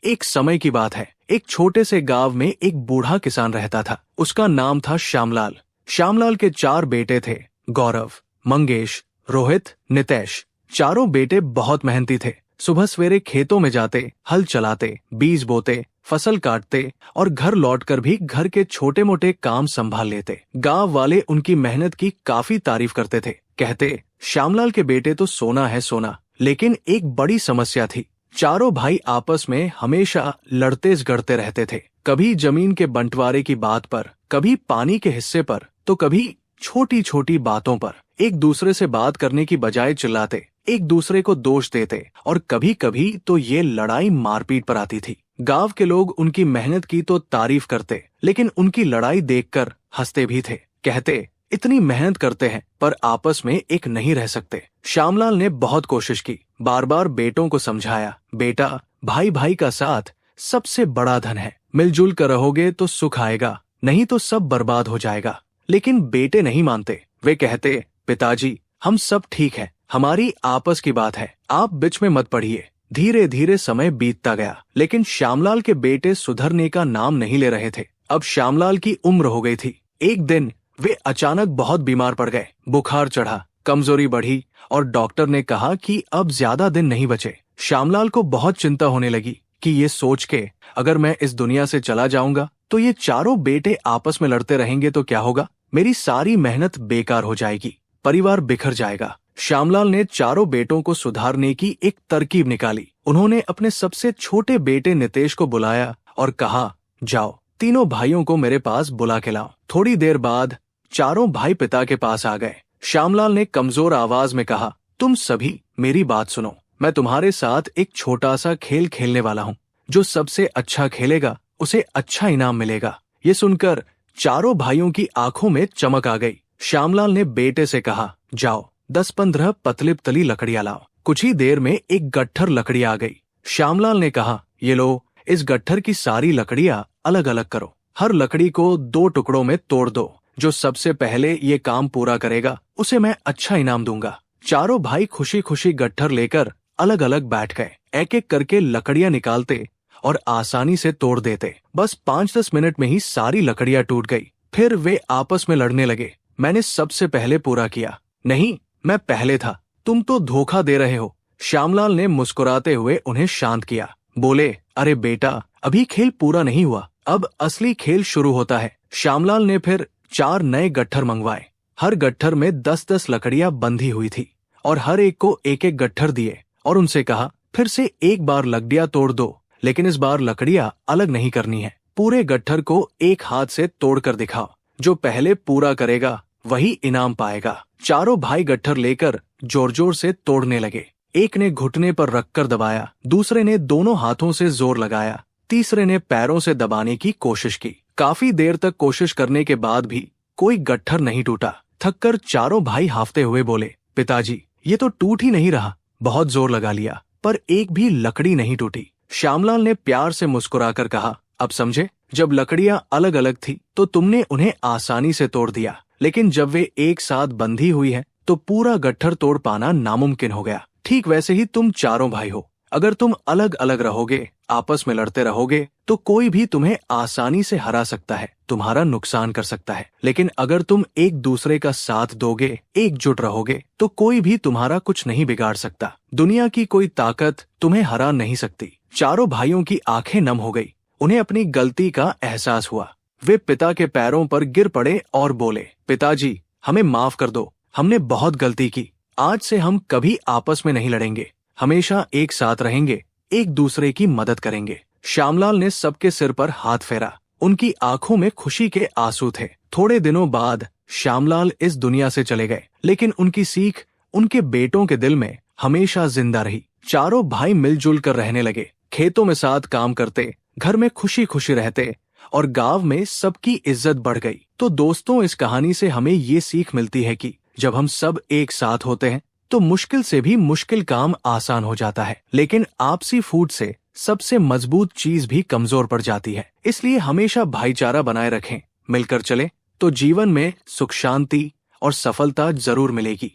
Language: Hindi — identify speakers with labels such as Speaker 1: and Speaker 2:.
Speaker 1: एक समय की बात है। एक छोटे से गांव में एक बूढ़ा किसान रहता था। उसका नाम था श्यामलाल। श्यामलाल के 4 बेटे थे, गौरव, मंगेश, रोहित, नितेश। चारों बेटे बहुत मेहनती थे। सुबह सवेरे खेतों में जाते, हल चलाते, बीज बोते, फसल काटते और घर लौटकर भी घर के छोटे मोटे काम संभाल लेते। गांव वाले उनकी मेहनत की काफी तारीफ करते थे। कहते, श्यामलाल के बेटे तो सोना है सोना। लेकिन एक बड़ी समस्या थी। चारों भाई आपस में हमेशा लड़ते झगड़ते रहते थे। कभी जमीन के बंटवारे की बात पर, कभी पानी के हिस्से पर, तो कभी छोटी छोटी बातों पर। एक दूसरे से बात करने की बजाय चिल्लाते, एक दूसरे को दोष देते और कभी कभी तो ये लड़ाई मारपीट पर आती थी। गांव के लोग उनकी मेहनत की तो तारीफ करते, लेकिन उनकी लड़ाई देखकर हंसते भी थे। कहते, इतनी मेहनत करते हैं पर आपस में एक नहीं रह सकते। श्यामलाल ने बहुत कोशिश की, बार बार बेटों को समझाया, बेटा, भाई भाई का साथ सबसे बड़ा धन है। मिलजुल कर रहोगे तो सुख आएगा, नहीं तो सब बर्बाद हो जाएगा। लेकिन बेटे नहीं मानते। वे कहते, पिताजी, हम सब ठीक है, हमारी आपस की बात है, आप बीच में मत पड़िए। धीरे धीरे समय बीतता गया, लेकिन श्यामलाल के बेटे सुधरने का नाम नहीं ले रहे थे। अब श्यामलाल की उम्र हो गई थी। एक दिन वे अचानक बहुत बीमार पड़ गए। बुखार चढ़ा, कमजोरी बढ़ी और डॉक्टर ने कहा कि अब ज्यादा दिन नहीं बचे। श्यामलाल को बहुत चिंता होने लगी कि ये सोच के, अगर मैं इस दुनिया से चला जाऊंगा तो ये चारों बेटे आपस में लड़ते रहेंगे तो क्या होगा? मेरी सारी मेहनत बेकार हो जाएगी, परिवार बिखर जाएगा। श्यामलाल ने चारों बेटों को सुधारने की एक तरकीब निकाली। उन्होंने अपने सबसे छोटे बेटे नितेश को बुलाया और कहा, जाओ, तीनों भाइयों को मेरे पास बुला के लाओ। थोड़ी देर बाद चारों भाई पिता के पास आ गए। श्यामलाल ने कमजोर आवाज में कहा, तुम सभी मेरी बात सुनो। मैं तुम्हारे साथ एक छोटा सा खेल खेलने वाला हूँ। जो सबसे अच्छा खेलेगा उसे अच्छा इनाम मिलेगा। ये सुनकर चारों भाइयों की आंखों में चमक आ गई। श्यामलाल ने बेटे से कहा, जाओ, 10-15 पतली पतली लकड़ियां लाओ। कुछ ही देर में एक गट्ठर लकड़ी आ गई। श्यामलाल ने कहा, ये लो, इस गट्ठर की सारी लकड़ियां अलग अलग करो। हर लकड़ी को 2 टुकड़ों में तोड़ दो। जो सबसे पहले ये काम पूरा करेगा उसे मैं अच्छा इनाम दूंगा। चारों भाई खुशी खुशी गट्ठर लेकर अलग अलग बैठ गए। एक एक करके लकड़ियां निकालते और आसानी से तोड़ देते। बस 5-10 मिनट में ही सारी लकड़ियां टूट गई। फिर वे आपस में लड़ने लगे। मैंने सबसे पहले पूरा किया। नहीं, मैं पहले था, तुम तो धोखा दे रहे हो। श्यामलाल ने मुस्कुराते हुए उन्हें शांत किया। बोले, अरे बेटा, अभी खेल पूरा नहीं हुआ, अब असली खेल शुरू होता है। श्यामलाल ने फिर 4 नए गट्ठर मंगवाए। हर गट्ठर में 10-10 लकड़ियां बंधी हुई थी और हर एक को एक एक गट्ठर दिए और उनसे कहा, फिर से एक बार लकड़ियां तोड़ दो, लेकिन इस बार लकड़ियां अलग नहीं करनी है। पूरे गट्ठर को एक हाथ से तोड़कर दिखाओ। जो पहले पूरा करेगा वही इनाम पाएगा। चारों भाई गट्ठर लेकर जोर जोर से तोड़ने लगे। एक ने घुटने पर रखकर दबाया, दूसरे ने दोनों हाथों से जोर लगाया, तीसरे ने पैरों से दबाने की कोशिश की। काफी देर तक कोशिश करने के बाद भी कोई गट्ठर नहीं टूटा। थककर चारों भाई हाफते हुए बोले, पिताजी, ये तो टूट ही नहीं रहा, बहुत जोर लगा लिया पर एक भी लकड़ी नहीं टूटी। श्यामलाल ने प्यार से मुस्कुराकर कहा, अब समझे? जब लकड़ियां अलग अलग थी तो तुमने उन्हें आसानी से तोड़ दिया, लेकिन जब वे एक साथ बंधी हुई है तो पूरा गट्ठर तोड़ पाना नामुमकिन हो गया। ठीक वैसे ही तुम चारों भाई हो। अगर तुम अलग अलग रहोगे, आपस में लड़ते रहोगे, तो कोई भी तुम्हें आसानी से हरा सकता है, तुम्हारा नुकसान कर सकता है। लेकिन अगर तुम एक दूसरे का साथ दोगे, एकजुट रहोगे, तो कोई भी तुम्हारा कुछ नहीं बिगाड़ सकता। दुनिया की कोई ताकत तुम्हें हरा नहीं सकती। चारों भाइयों की आंखें नम हो गई। उन्हें अपनी गलती का एहसास हुआ। वे पिता के पैरों पर गिर पड़े और बोले, पिताजी, हमें माफ कर दो, हमने बहुत गलती की। आज से हम कभी आपस में नहीं लड़ेंगे, हमेशा एक साथ रहेंगे, एक दूसरे की मदद करेंगे। श्यामलाल ने सबके सिर पर हाथ फेरा। उनकी आंखों में खुशी के आंसू थे। थोड़े दिनों बाद श्यामलाल इस दुनिया से चले गए, लेकिन उनकी सीख उनके बेटों के दिल में हमेशा जिंदा रही। चारों भाई मिलजुल कर रहने लगे, खेतों में साथ काम करते, घर में खुशी खुशी रहते और गांव में सबकी इज्जत बढ़ गई। तो दोस्तों, इस कहानी से हमें ये सीख मिलती है कि जब हम सब एक साथ होते हैं तो मुश्किल से भी मुश्किल काम आसान हो जाता है, लेकिन आपसी फूट से सबसे मजबूत चीज भी कमजोर पड़ जाती है। इसलिए हमेशा भाईचारा बनाए रखें, मिलकर चलें तो जीवन में सुख, शांति और सफलता जरूर मिलेगी।